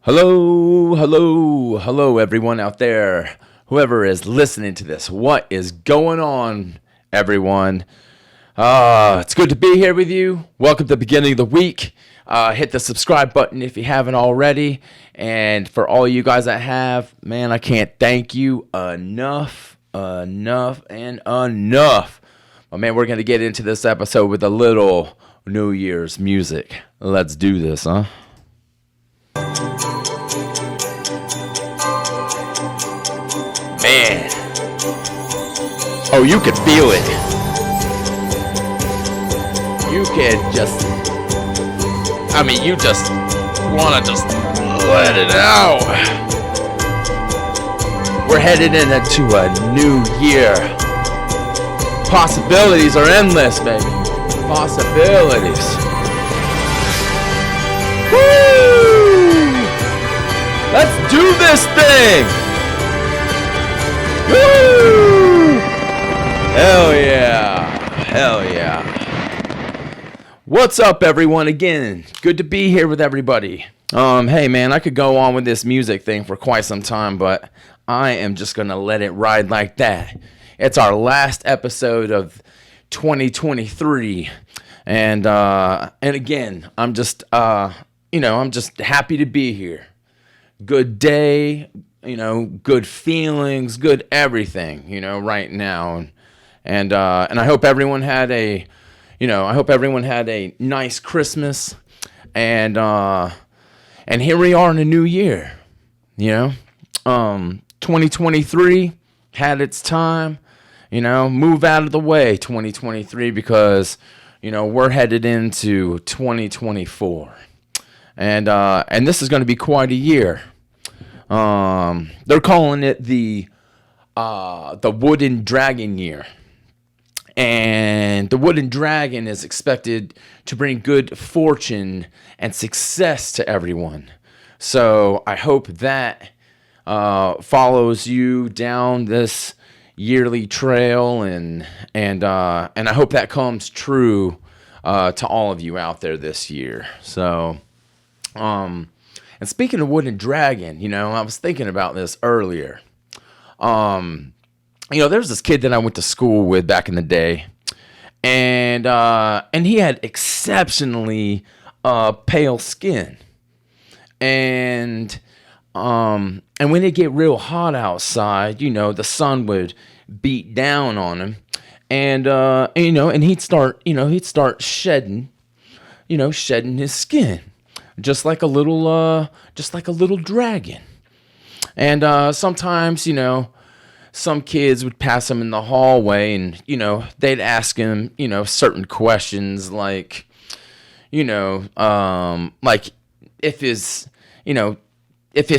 Hello, everyone out there. Whoever is listening to this, what is going on, everyone? It's good to be here with you. Welcome to the beginning of the week. Hit the subscribe button if you haven't already. And for all you guys that have, man, I can't thank you enough. But man, we're going to get into this episode with a little New Year's music. Let's do this, huh? Man. Oh, you can feel it. You can you just want to just let it out. We're headed into a new year. Possibilities are endless, baby. Possibilities. Woo! Let's do this thing. Woo! Hell yeah. What's up, everyone? Again, good to be here with everybody. Hey man, I could go on with this music thing for quite some time, but I am just gonna let it ride like that. It's our last episode of 2023, and again, I'm just happy to be here. Good day. Good feelings, good everything, right now. And I hope everyone had a nice Christmas. And here we are in a new year, 2023 had its time, move out of the way, 2023, because, we're headed into 2024. And this is going to be quite a year. They're calling it the Wooden Dragon year. And the Wooden Dragon is expected to bring good fortune and success to everyone. So I hope that follows you down this yearly trail, and I hope that comes true to all of you out there this year. So and speaking of Wooden Dragon, I was thinking about this earlier. There's this kid that I went to school with back in the day, and he had exceptionally pale skin, and when it get real hot outside, the sun would beat down on him, and he'd start shedding his skin. Just like a little dragon. And sometimes, some kids would pass him in the hallway, and they'd ask him, certain questions, like if his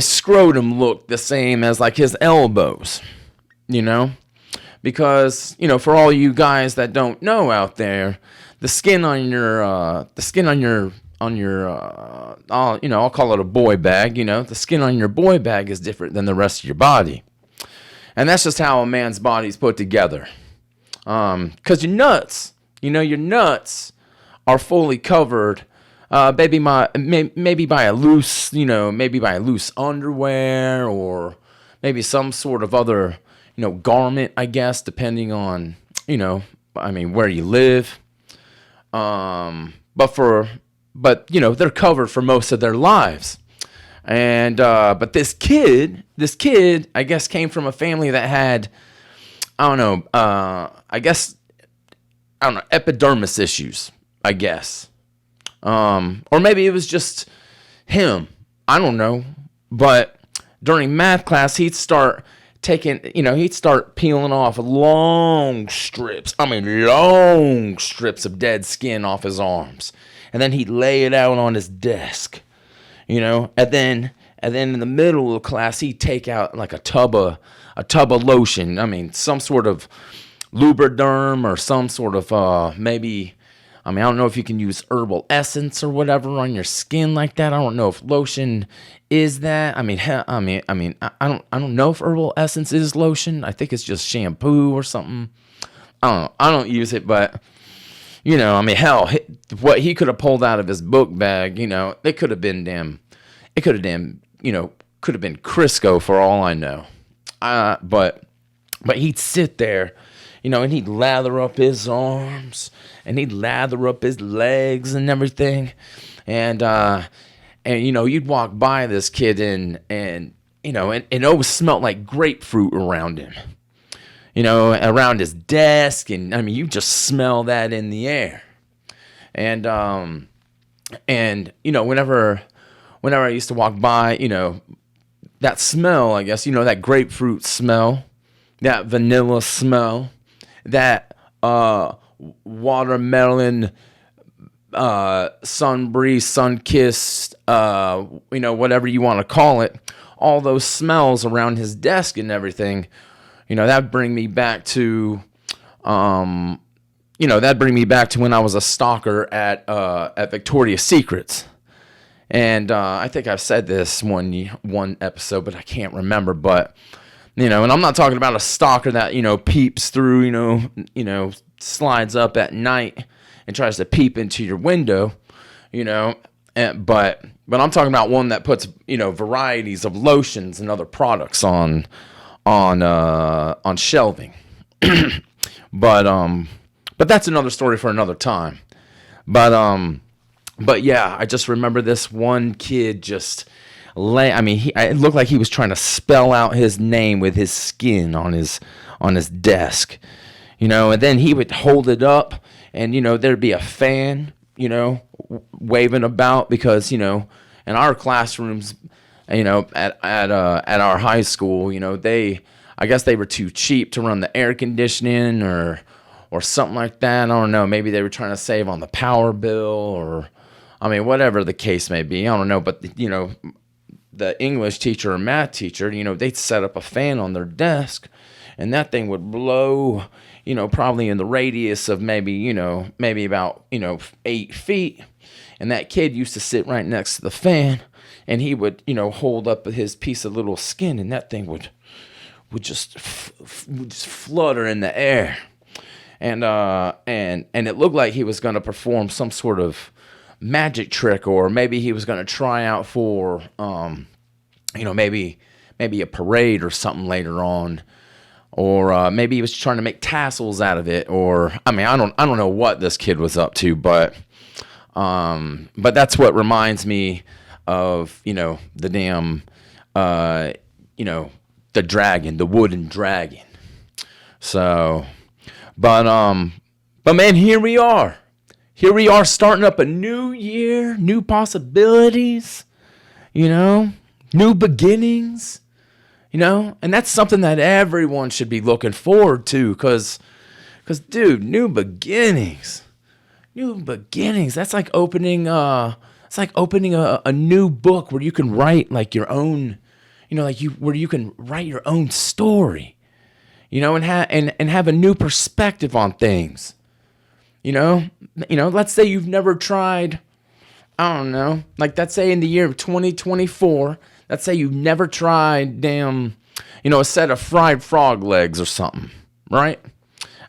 scrotum looked the same as like his elbows, because for all you guys that don't know out there, the skin on your I'll call it a boy bag, the skin on your boy bag is different than the rest of your body. And that's just how a man's body's put together. 'Cause your nuts, your nuts are fully covered, maybe by a loose underwear, or maybe some sort of other, garment, I guess, depending on, where you live. But they're covered for most of their lives. And but this kid, I guess, came from a family that had, epidermis issues, I guess. Or maybe it was just him. I don't know. But during math class, he'd start peeling off long strips of dead skin off his arms. And then he'd lay it out on his desk, and then in the middle of the class, he'd take out like a tub of lotion. Some sort of Lubriderm, or some sort of maybe. I don't know if you can use herbal essence or whatever on your skin like that. I don't know if lotion is that. I don't know if herbal essence is lotion. I think it's just shampoo or something. I don't know. I don't use it, but hell, what he could have pulled out of his book bag, it could have been damn could have been Crisco for all I know. But he'd sit there, and he'd lather up his arms and he'd lather up his legs and everything. And you'd walk by this kid and it always smelled like grapefruit around him, around his desk. And I mean, you just smell that in the air. And whenever I used to walk by, that smell, I guess, that grapefruit smell, that vanilla smell, that watermelon, sun breeze, sun kissed, whatever you want to call it, all those smells around his desk and everything, that'd bring me back to, when I was a stalker at Victoria's Secrets. And I think I've said this one episode, but I can't remember. But and I'm not talking about a stalker that peeps through, slides up at night and tries to peep into your window, but I'm talking about one that puts varieties of lotions and other products on shelving. But that's another story for another time. But yeah, I just remember this one kid just it looked like he was trying to spell out his name with his skin on his desk, and then he would hold it up and, there'd be a fan, waving about because, in our classrooms, at our high school, I guess they were too cheap to run the air conditioning or something like that. I don't know. Maybe they were trying to save on the power bill or, whatever the case may be. I don't know. But, the English teacher or math teacher, they'd set up a fan on their desk and that thing would blow, probably in the radius of maybe about, 8 feet. And that kid used to sit right next to the fan and he would, hold up his piece of little skin and that thing would just flutter in the air. And it looked like he was going to perform some sort of magic trick, or maybe he was going to try out for, maybe a parade or something later on, or maybe he was trying to make tassels out of it, or I don't know what this kid was up to, but that's what reminds me of the damn the dragon, the wooden dragon. So, but man, here we are. Here we are starting up a new year, new possibilities, new beginnings, and that's something that everyone should be looking forward to because dude, new beginnings, that's like opening, a new book where you can write like your own, where you can write your own story, and have a new perspective on things. Let's say you've never tried, I don't know, like let's say in the year of 2024, let's say you've never tried a set of fried frog legs or something, right?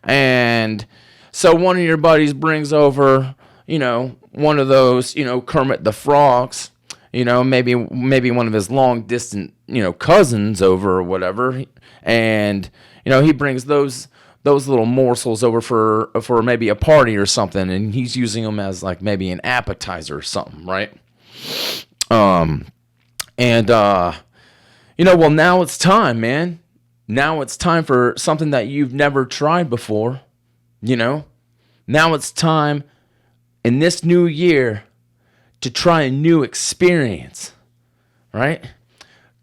And so one of your buddies brings over, one of those, Kermit the Frogs, maybe one of his long distant, cousins over or whatever. And, he brings those little morsels over for maybe a party or something, and he's using them as like maybe an appetizer or something, right? Well, now it's time, man. Now it's time for something that you've never tried before, Now it's time in this new year to try a new experience, right?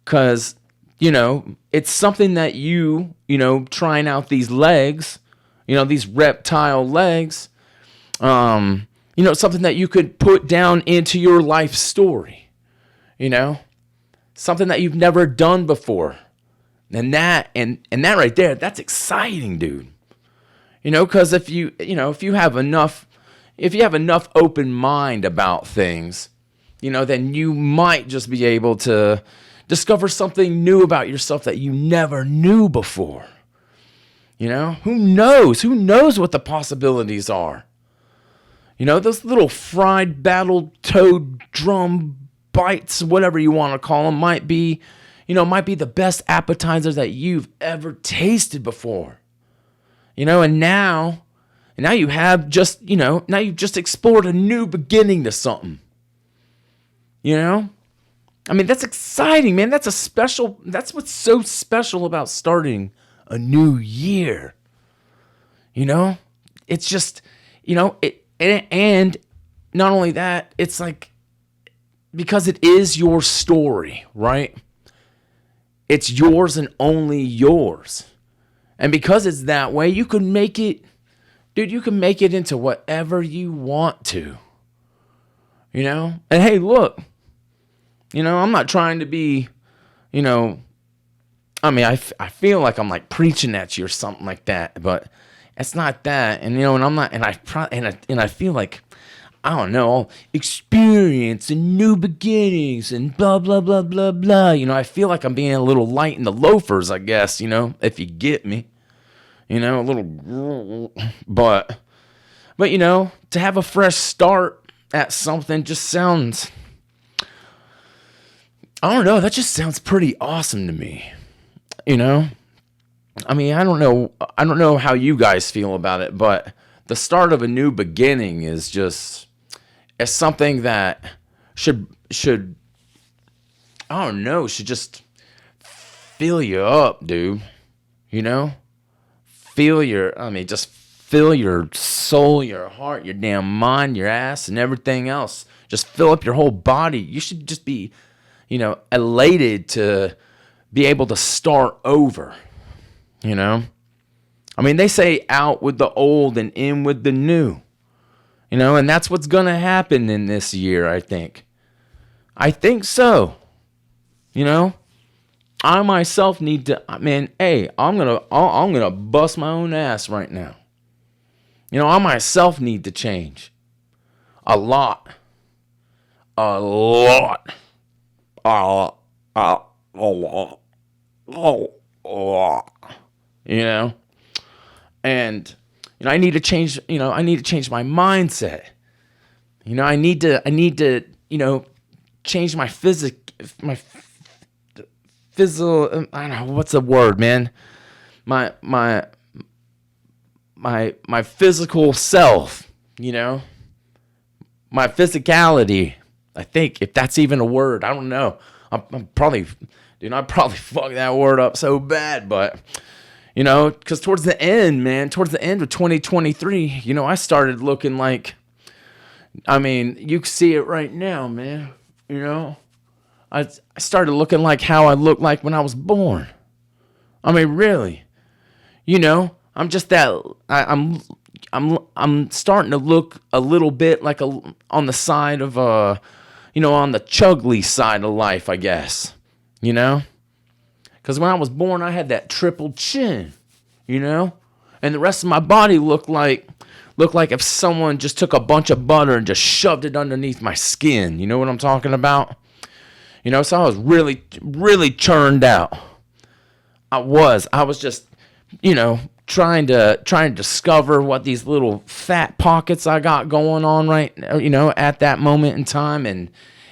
Because it's something that trying out these legs, these reptile legs, something that you could put down into your life story, something that you've never done before. And that right there, that's exciting, dude. Because if you have enough open mind about things, then you might just be able to discover something new about yourself that you never knew before. Who knows what the possibilities are? Those little fried battle toad drum bites, whatever you want to call them, might be the best appetizer that you've ever tasted before. And now you have just, now you've just explored a new beginning to something. I mean, that's exciting, man. That's what's so special about starting a new year. It's just, and not only that, it's like, because it is your story, right? It's yours and only yours. And because it's that way, you can make it into whatever you want to. And hey, look, I'm not trying to be, I mean, I feel like I'm like preaching at you or something like that, but it's not that. And, and I'm not, and I feel like, I don't know, experience and new beginnings and blah, blah, blah, blah, blah. I feel like I'm being a little light in the loafers, I guess, if you get me, a little, but, to have a fresh start at something just sounds, I don't know, that just sounds pretty awesome to me, I mean, I don't know how you guys feel about it, but the start of a new beginning is just, it's something that should I don't know, should just fill you up, dude. Just fill your soul, your heart, your damn mind, your ass, and everything else. Just fill up your whole body. You should just be, elated to be able to start over. I mean, they say out with the old and in with the new. And that's what's going to happen in this year, I think. I think so. I myself need to, man, hey, I'm going to bust my own ass right now. I myself need to change. A lot. A lot. A lot. And I need to change, I need to change my mindset. I need to, change my physical, I don't know, what's the word, man? My physical self, my physicality, I think, if that's even a word, I don't know. I probably fucked that word up so bad, but, because towards the end of 2023, I started looking like, I mean, you can see it right now, man, I started looking like how I looked like when I was born. I mean, really, I'm just that, I'm starting to look a little bit like on the side of, on the chugly side of life, I guess, Because when I was born, I had that triple chin, and the rest of my body looked like if someone just took a bunch of butter and just shoved it underneath my skin. You know what I'm talking about? So I was really, really churned out. I was just, trying to discover what these little fat pockets I got going on right, at that moment in time, and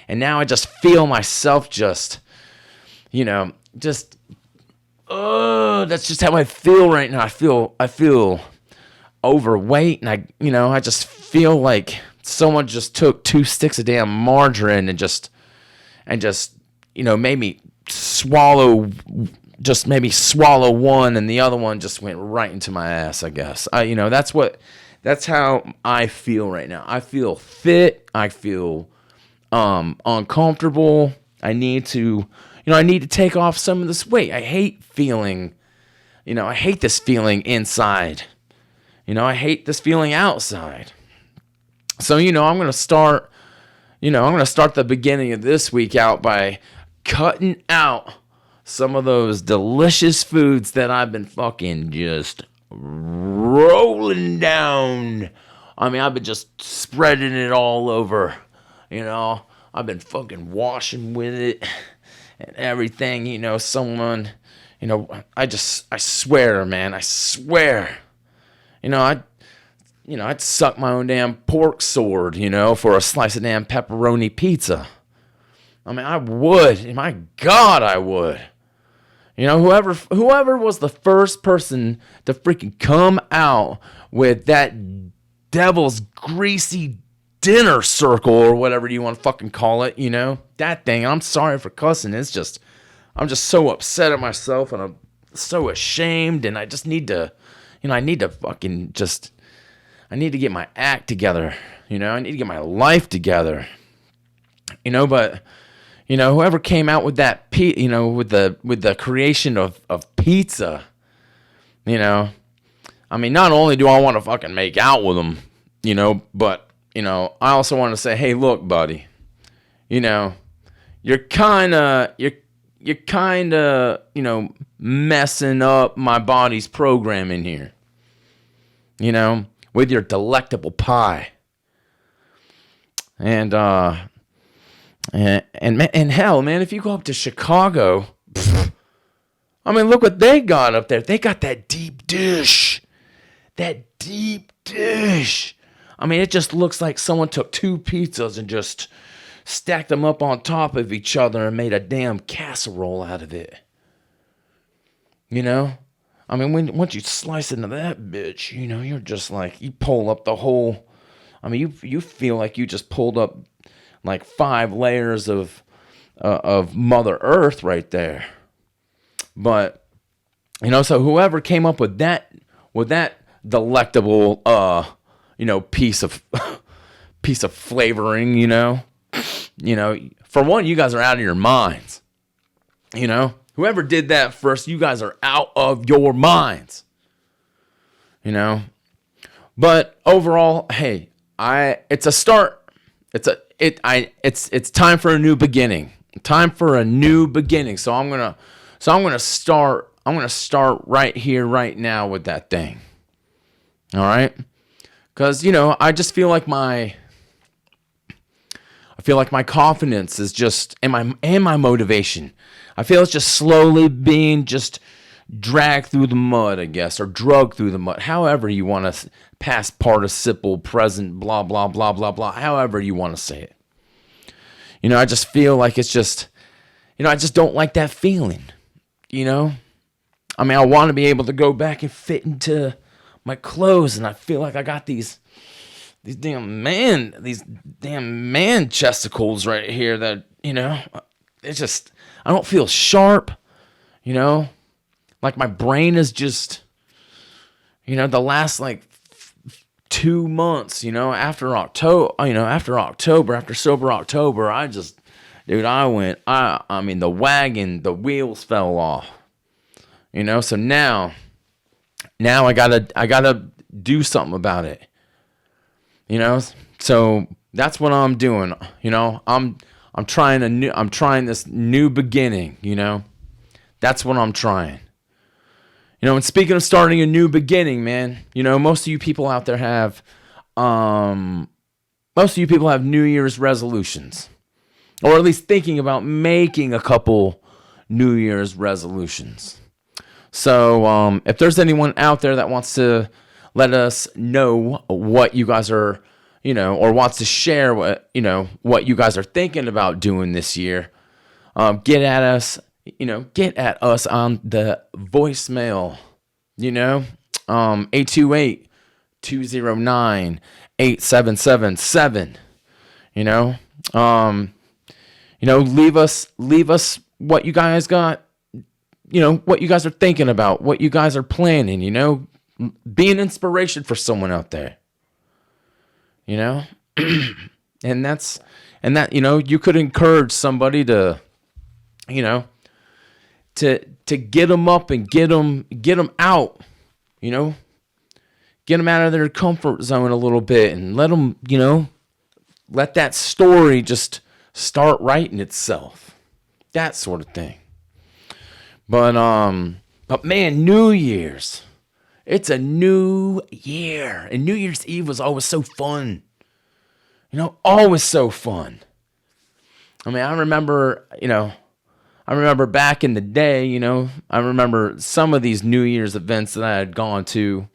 now I just feel myself just, that's just how I feel right now. I feel overweight, and I just feel like someone just took 2 sticks of damn margarine and just made me swallow one, and the other one just went right into my ass, I guess. That's how I feel right now. I feel fit. I feel uncomfortable. I need to take off some of this weight. I hate this feeling inside. I hate this feeling outside. So, I'm going to start the beginning of this week out by cutting out some of those delicious foods that I've been fucking just rolling down. I mean, I've been just spreading it all over, I've been fucking washing with it and everything, someone, I swear, man, I swear, I'd suck my own damn pork sword, for a slice of damn pepperoni pizza. I mean, I would. My God, I would. You know, whoever was the first person to freaking come out with that devil's greasy dinner circle or whatever you want to fucking call it, you know, that thing. I'm sorry for cussing. It's just, I'm just so upset at myself and I'm so ashamed and I just need to, you know, I need to get my act together, you know, I need to get my life together, you know, but, you know, whoever came out with that, you know, with the creation of pizza, you know, I mean, not only do I want to fucking make out with them, you know, but, you know, I also want to say, hey, look, buddy, you know, you're kind of, you know, messing up my body's programming here, you know, with your delectable pie. And hell, man, if you go up to Chicago, I mean, look what they got up there. They got that deep dish. That deep dish. I mean, it just looks like someone took two pizzas and just stacked them up on top of each other and made a damn casserole out of it. You know? I mean, once you slice into that bitch, you know, you're just like, you pull up the whole, I mean, you feel like you just pulled up like 5 layers of Mother Earth right there. But, you know, so whoever came up with that delectable, you know, piece of flavoring, you know, for one, you guys are out of your minds, you know, whoever did that first, you guys are out of your minds, you know, but overall, hey, it's a start. It's time for a new beginning. Time for a new beginning. So I'm gonna start right here, right now with that thing. All right, because you know I feel like my confidence is just and my motivation. I feel it's just slowly being just dragged through the mud, I guess, or drugged through the mud. However you want to past participle, present, blah blah blah blah blah. However you want to say it. You know, I just feel like it's just, you know, I just don't like that feeling. You know, I mean, I want to be able to go back and fit into my clothes, and I feel like I got these damn man chesticles right here that, you know, it's just, I don't feel sharp, you know, like my brain is just, you know, the last like 2 months, you know, after Sober October, I just, dude, I mean, the wheels fell off, you know, so now I gotta do something about it, you know, so that's what I'm doing, you know, I'm trying this new beginning, you know, that's what I'm trying, you know, and speaking of starting a new beginning, man, you know, most of you people out there have New Year's resolutions, or at least thinking about making a couple New Year's resolutions. So if there's anyone out there that wants to let us know what you guys are, you know, or wants to share what you guys are thinking about doing this year, get at us on the voicemail, you know, 828-209-8777, you know, leave us what you guys got, you know, what you guys are thinking about, what you guys are planning, you know, be an inspiration for someone out there, you know, and that, you know, you could encourage somebody to, you know, to get them up and get them out, you know, get them out of their comfort zone a little bit and let them, you know, let that story just start writing itself, that sort of thing. But man, New Year's, it's a new year, and New Year's Eve was always so fun, you know, always so fun. I mean, I remember back in the day, you know, I remember some of these New Year's events that I had gone to.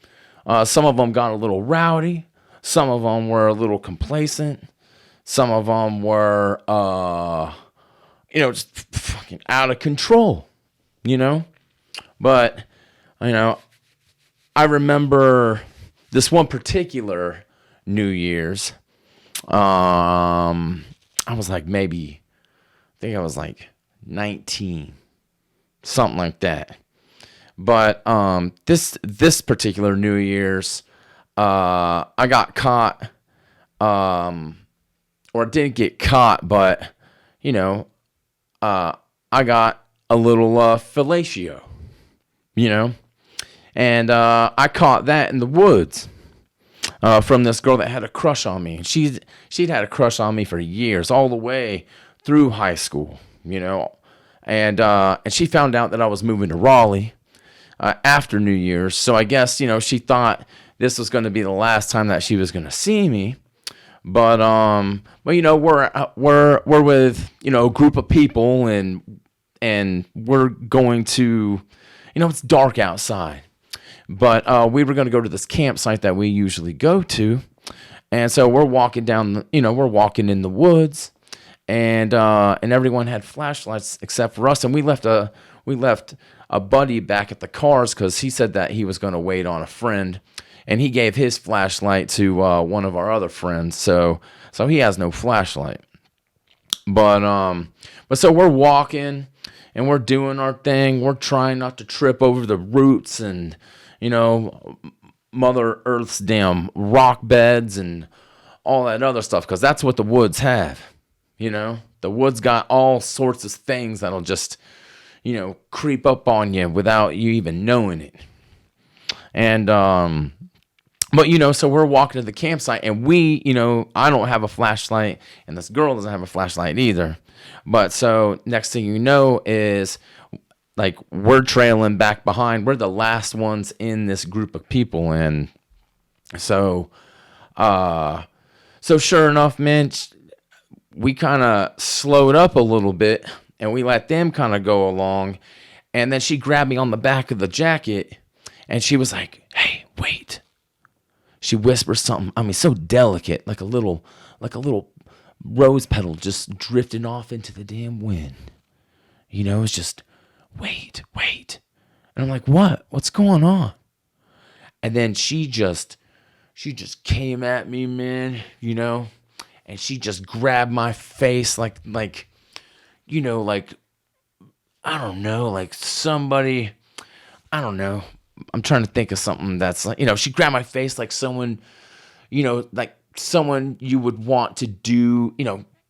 Some of them got a little rowdy. Some of them were a little complacent. Some of them were just fucking out of control, But, I remember this one particular New Year's. I was like I think I was like 19, something like that. But this particular New Year's, I got caught, or didn't get caught, but I got a little fellatio, and I caught that in the woods from this girl that had a crush on me. And she'd had a crush on me for years, all the way through high school, and she found out that I was moving to Raleigh after New Year's. So I guess, she thought this was going to be the last time that she was going to see me. But we're with, a group of people, and we're going to, it's dark outside, but we were going to go to this campsite that we usually go to. And so we're walking down, we're walking in the woods, and everyone had flashlights except for us. And we left a buddy back at the cars because he said that he was going to wait on a friend, and he gave his flashlight to one of our other friends. So he has no flashlight. But so we're walking and we're doing our thing. We're trying not to trip over the roots and, Mother Earth's damn rock beds and all that other stuff, because that's what the woods have. The woods got all sorts of things that'll just, creep up on you without you even knowing it. And, but, so we're walking to the campsite, and we, I don't have a flashlight, and this girl doesn't have a flashlight either. But so next thing you know is, like, we're trailing back behind. We're the last ones in this group of people. And so sure enough, man, we kind of slowed up a little bit, and we let them kind of go along. And then she grabbed me on the back of the jacket, and she was like, "Hey, wait." She whispers something, so delicate, like a little rose petal just drifting off into the damn wind. It's just, wait. And I'm like, what? What's going on? And then she just came at me, man, and she just grabbed my face like, I don't know, like somebody, I don't know. I'm trying to think of something that's like, she grabbed my face like someone, like someone you would want to do,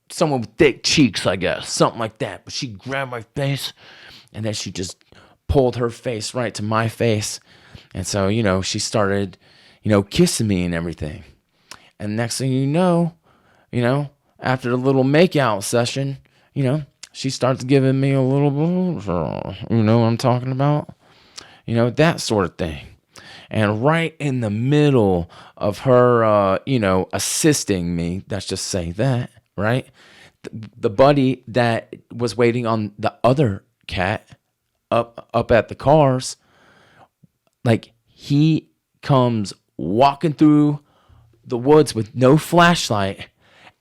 someone with thick cheeks, I guess, something like that. But she grabbed my face, and then she just pulled her face right to my face. And so, she started, kissing me and everything. And next thing you know, after the little makeout session, she starts giving me a little, you know what I'm talking about? That sort of thing. And right in the middle of her, assisting me, let's just say that, right? The buddy that was waiting on the other cat up at the cars, like, he comes walking through the woods with no flashlight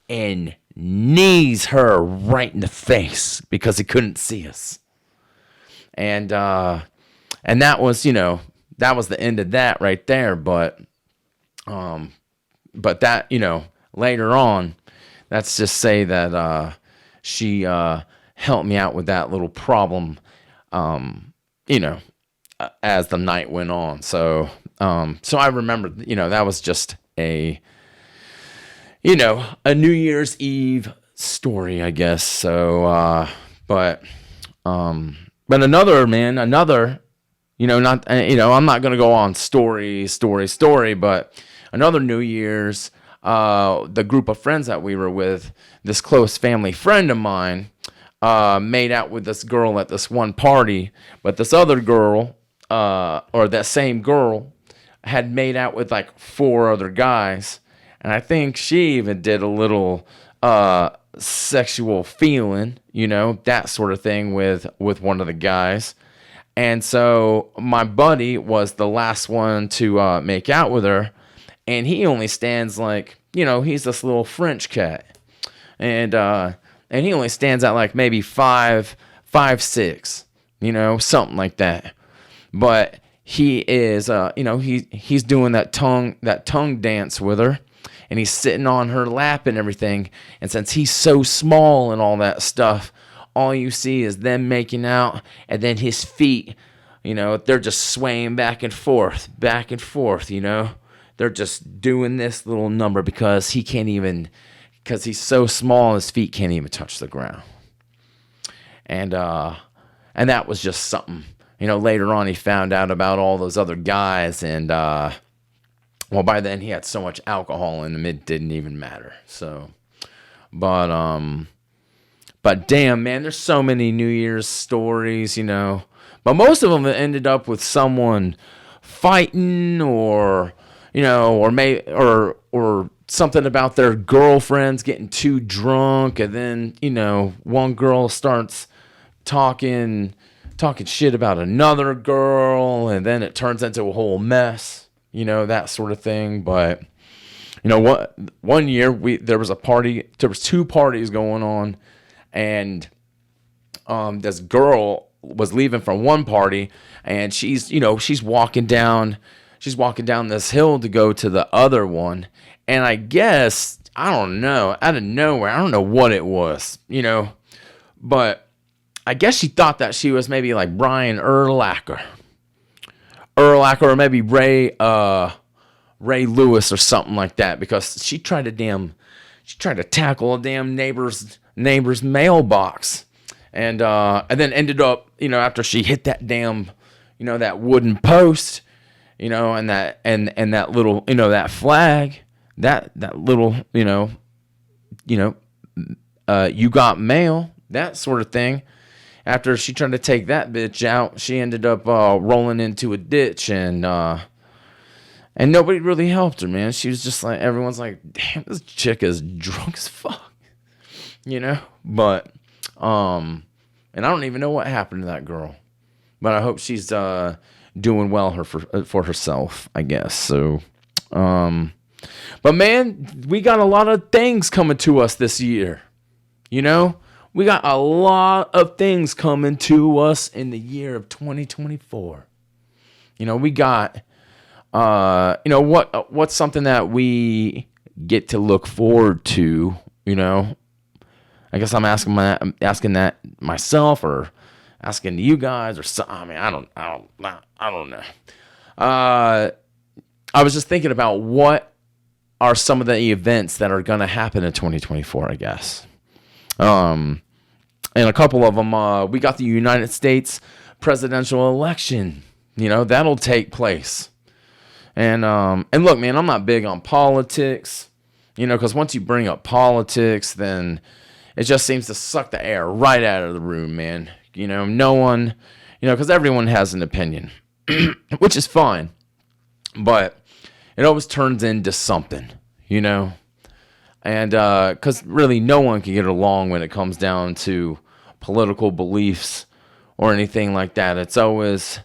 and knees her right in the face because he couldn't see us. And that was, that was the end of that right there. But that, later on, let's just say that she helped me out with that little problem, as the night went on. So I remember, that was just a New Year's Eve story, I guess. So, but another, not, I'm not going to go on story, but another New Year's, the group of friends that we were with, this close family friend of mine, made out with this girl at this one party, but this other girl, or that same girl, had made out with like 4 other guys, and I think she even did a little sexual feeling, that sort of thing with one of the guys. And so my buddy was the last one to make out with her, and he only stands like, he's this little French cat. And and he only stands at like maybe 5'6", something like that. But he is, he's doing that tongue dance with her, and he's sitting on her lap and everything. And since he's so small and all that stuff, all you see is them making out, and then his feet, they're just swaying back and forth, They're just doing this little number because he's so small, his feet can't even touch the ground. And that was just something. Later on he found out about all those other guys, and by then he had so much alcohol in him it didn't even matter. So, but damn, man, there's so many New Year's stories, but most of them ended up with someone fighting, or something about their girlfriends getting too drunk, and then one girl starts talking shit about another girl, and then it turns into a whole mess, that sort of thing. But what, one year there was two parties going on, and this girl was leaving from one party, and she's walking down this hill to go to the other one, and I guess, I don't know, out of nowhere, I don't know what it was, but I guess she thought that she was maybe like Brian Urlacher, or maybe Ray Lewis or something like that, because she tried to tackle a damn neighbor's mailbox, and then ended up, after she hit that damn, that wooden post, and that little, that flag, that little, you got mail, that sort of thing. After she tried to take that bitch out, she ended up rolling into a ditch, and nobody really helped her, man. She was just like, everyone's like, damn, this chick is drunk as fuck, But, and I don't even know what happened to that girl, but I hope she's doing well for herself, I guess. So, but man, we got a lot of things coming to us this year, We got a lot of things coming to us in the year of 2024. We got, what's something that we get to look forward to, I guess I'm asking that myself, or asking you guys, or something. I mean, I don't know. I was just thinking about what are some of the events that are going to happen in 2024, I guess. And a couple of them, we got the United States presidential election, that'll take place. And look, man, I'm not big on politics, because once you bring up politics, then it just seems to suck the air right out of the room, man. No one, because everyone has an opinion, which is fine, but it always turns into something, and because really no one can get along when it comes down to political beliefs or anything like that. It's always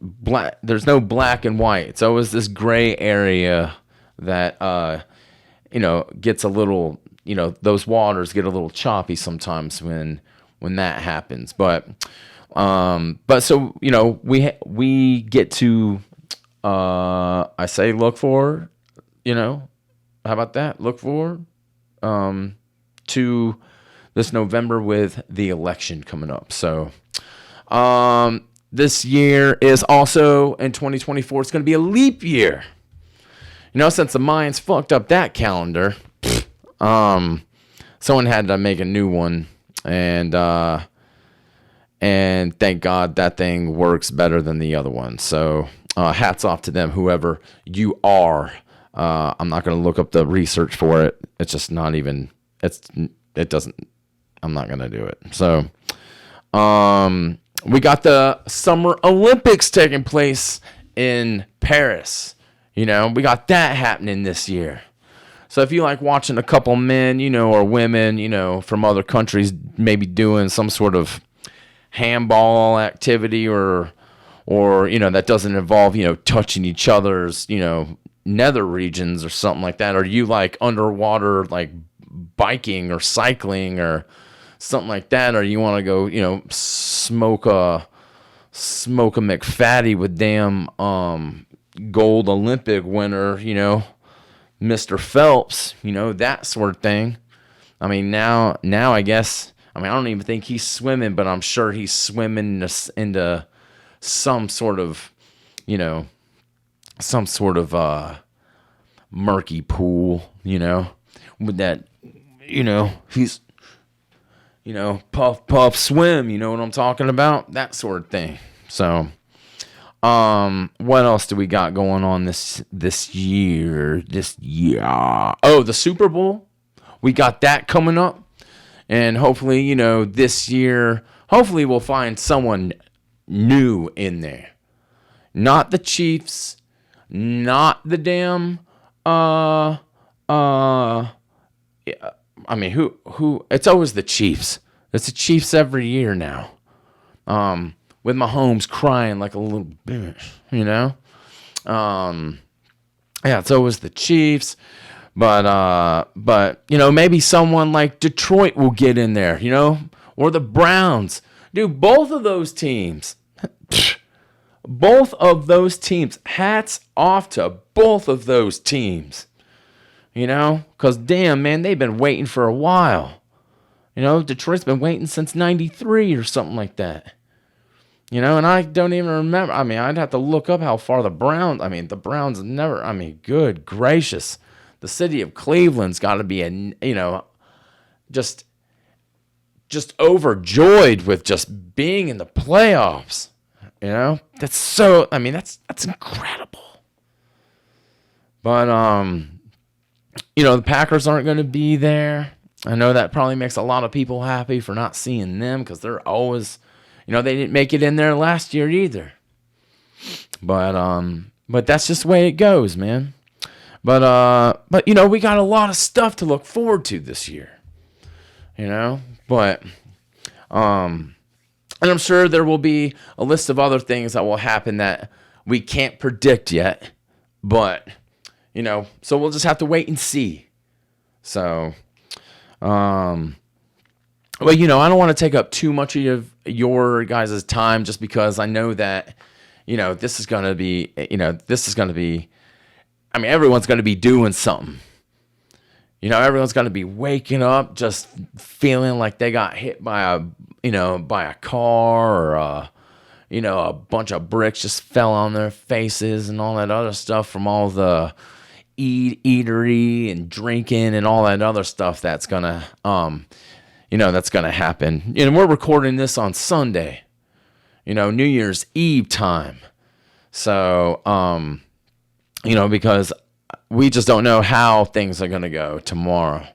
black. There's no black and white. It's always this gray area that gets a little, those waters get a little choppy sometimes when that happens. But so we get to I say look forward, how about that? Look forward to this November with the election coming up. So this year is also, in 2024, it's going to be a leap year. Since the Mayans fucked up that calendar, someone had to make a new one, and thank God that thing works better than the other one. So hats off to them, whoever you are. I'm not going to look up the research for it. It's just not even, I'm not going to do it. So, we got the Summer Olympics taking place in Paris. We got that happening this year. So if you like watching a couple men, or women, from other countries, maybe doing some sort of handball activity, or that doesn't involve, touching each other's, nether regions or something like that, or you like underwater, like biking or cycling or something like that, or you want to go, smoke a McFatty with damn gold Olympic winner, Mr. Phelps, that sort of thing. I mean, now I guess, I don't even think he's swimming, but I'm sure he's swimming into some sort of, murky pool, with that, he's, puff swim, you know what I'm talking about? That sort of thing. So, what else do we got going on this year? Oh, the Super Bowl. We got that coming up. And hopefully, this year, hopefully we'll find someone new in there. Not the Chiefs, not the damn who it's always the Chiefs. It's the Chiefs every year now. With Mahomes crying like a little bitch, yeah, it's always the Chiefs. But maybe someone like Detroit will get in there, or the Browns. Dude, both of those teams, hats off to both of those teams, because damn, man, they've been waiting for a while. Detroit's been waiting since 93 or something like that. And I don't even remember. I'd have to look up how far the Browns never, good gracious. The city of Cleveland's got to be just overjoyed with just being in the playoffs. That's so. That's incredible. But the Packers aren't going to be there. I know that probably makes a lot of people happy for not seeing them because they're always, they didn't make it in there last year either. But that's just the way it goes, man. But we got a lot of stuff to look forward to this year, but, and I'm sure there will be a list of other things that will happen that we can't predict yet, but, so we'll just have to wait and see. So, I don't want to take up too much of your guys' time just because I know that, this is going to be, everyone's going to be doing something. Everyone's going to be waking up just feeling like they got hit by a car or, a bunch of bricks just fell on their faces and all that other stuff from all the eatery and drinking and all that other stuff that's going to, that's going to happen. And we're recording this on Sunday, New Year's Eve time. So, because we just don't know how things are going to go tomorrow.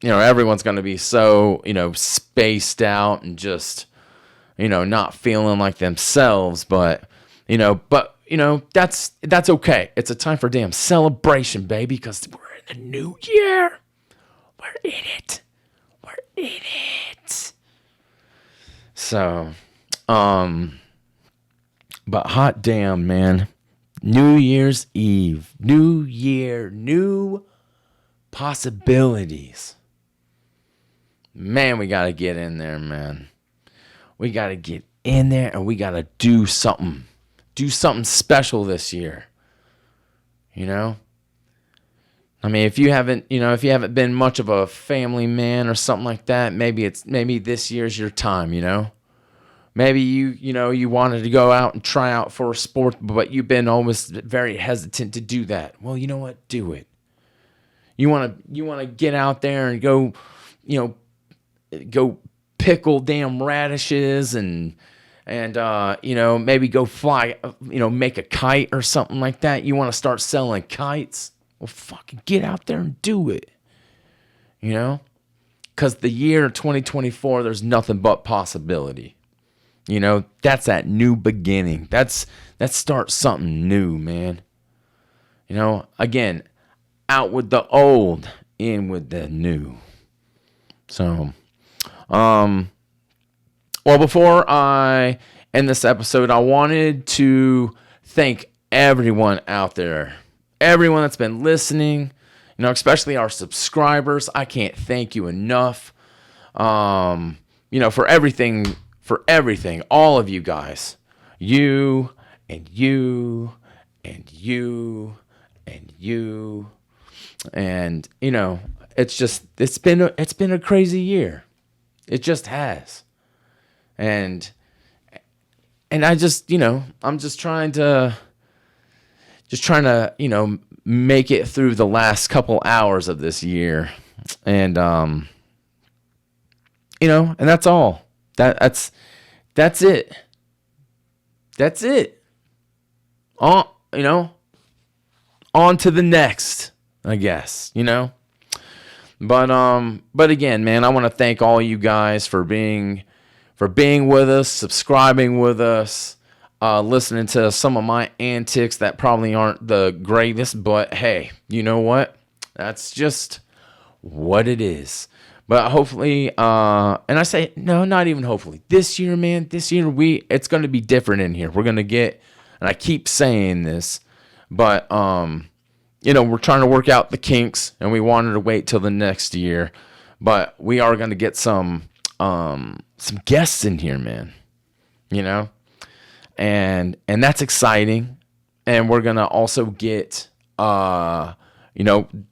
Everyone's going to be so, spaced out and just, not feeling like themselves. But that's okay. It's a time for damn celebration, baby, because we're in the new year. We're in it. So, but hot damn, man. New Year's Eve, new year, new possibilities. Man, we got to get in there, man. We got to get in there and we got to do something special this year. If you haven't been much of a family man or something like that, maybe this year's your time, Maybe you wanted to go out and try out for a sport, but you've been almost very hesitant to do that. Well, you know what? Do it. You want to get out there and go, go pickle damn radishes and maybe go fly, make a kite or something like that. You want to start selling kites? Well, fucking get out there and do it. Because the year 2024, there's nothing but possibility. That's that new beginning. Let's start something new, man. Again, out with the old, in with the new. So, well, before I end this episode, I wanted to thank everyone out there, everyone that's been listening, especially our subscribers. I can't thank you enough, for everything, all of you guys, you and you and you and you. And, it's been a crazy year. It just has. And I just, I'm just trying to, make it through the last couple hours of this year. And, and that's all. That's it. That's it. On to the next, I guess, But again, man, I want to thank all you guys for being with us, subscribing with us, listening to some of my antics that probably aren't the greatest, but hey, you know what? That's just what it is. But hopefully, and I say, no, not even hopefully. This year, man, it's going to be different in here. We're going to get, and I keep saying this, but, we're trying to work out the kinks, and we wanted to wait till the next year. But we are going to get some guests in here, man. And that's exciting. And we're going to also get,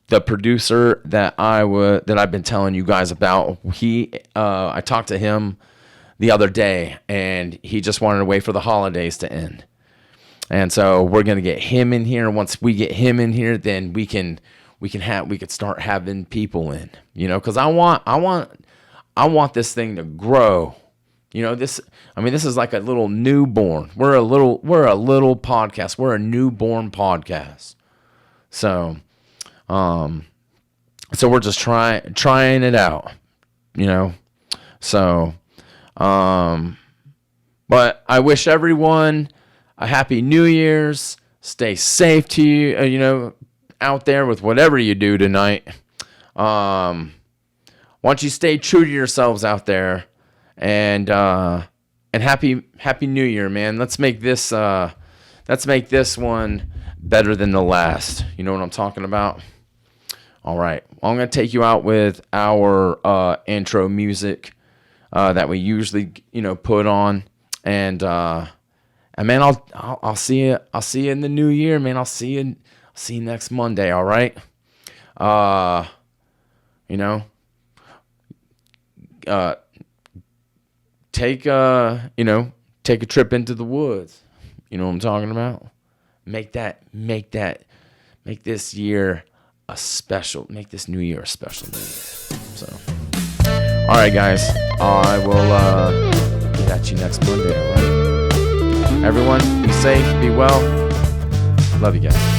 the producer that I've been telling you guys about. I talked to him the other day, and he just wanted to wait for the holidays to end. And so we're going to get him in here. Once we get him in here, then we could start having people in, cause I want this thing to grow. This is like a little newborn. We're a little podcast. We're a newborn podcast. So we're just trying it out, so, but I wish everyone a happy New Year's. Stay safe to you, out there with whatever you do tonight. Why don't you stay true to yourselves out there, and happy New Year, man. Let's make this one better than the last. You know what I'm talking about? All right. Well, I'm gonna take you out with our intro music that we usually put on, and man, I'll see you. I'll see you in the new year, man. I'll see you next Monday. All right. Take a trip into the woods. You know what I'm talking about? Make this year a special. Make this new year a special new year. So, all right, guys. I will get at you next Monday. All right. Everyone, be safe, be well. Love you guys.